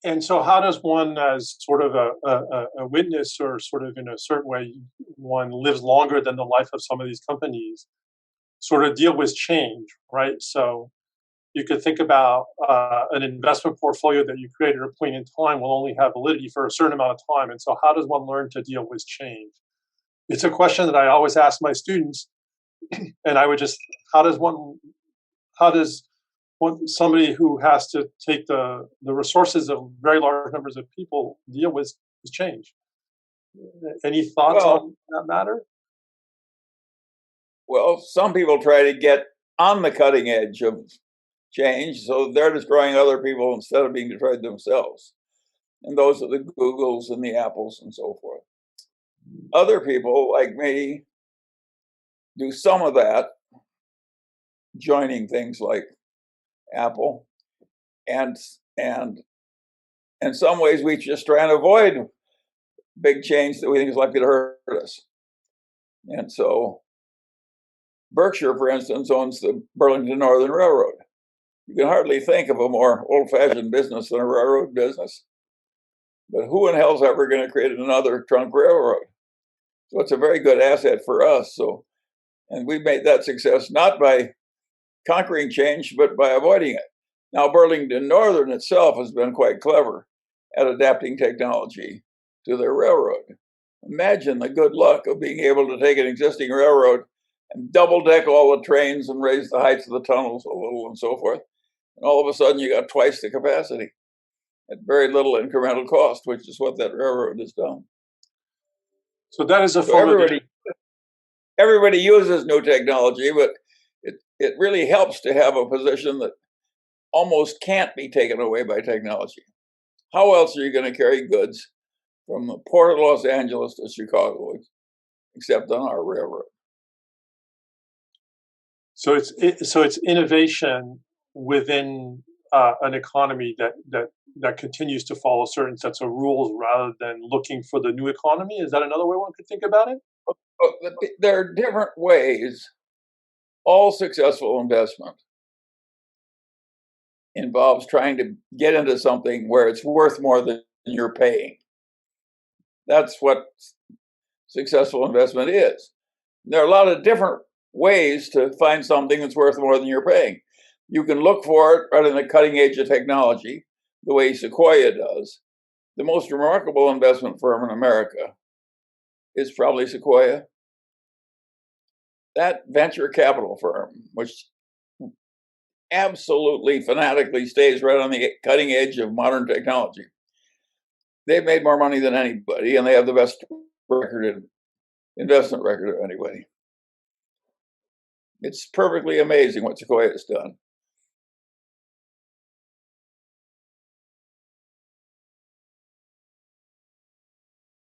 And so how does one, as sort of a witness, or sort of in a certain way, one lives longer than the life of some of these companies, sort of deal with change, right? So you could think about an investment portfolio that you create at a point in time will only have validity for a certain amount of time. And so how does one learn to deal with change? It's a question that I always ask my students. And I would just, how does somebody who has to take the resources of very large numbers of people deal with change? Any thoughts on that matter? Well, some people try to get on the cutting edge of change, so they're destroying other people instead of being destroyed themselves. And those are the Googles and the Apples and so forth. Other people, like me, do some of that, joining things like Apple, and in some ways we just try and avoid big change that we think is likely to hurt us. And so Berkshire, for instance, owns the Burlington Northern Railroad. You can hardly think of a more old-fashioned business than a railroad business. But who in hell's ever going to create another trunk railroad? So it's a very good asset for us. And we made that success not by conquering change, but by avoiding it. Now, Burlington Northern itself has been quite clever at adapting technology to their railroad. Imagine the good luck of being able to take an existing railroad and double deck all the trains and raise the heights of the tunnels a little and so forth. And all of a sudden you got twice the capacity at very little incremental cost, which is what that railroad has done. So that is everybody uses new technology, but it really helps to have a position that almost can't be taken away by technology. How else are you going to carry goods from the port of Los Angeles to Chicago, except on our railroad? So it's innovation within an economy that continues to follow certain sets of rules rather than looking for the new economy. Is that another way one could think about it? There are different ways. All successful investment involves trying to get into something where it's worth more than you're paying. That's what successful investment is. There are a lot of different ways to find something that's worth more than you're paying. You can look for it right in the cutting edge of technology, the way Sequoia does. The most remarkable investment firm in America is probably Sequoia. That venture capital firm, which absolutely fanatically stays right on the cutting edge of modern technology, they've made more money than anybody, and they have the best investment record of anybody. It's perfectly amazing what Sequoia has done.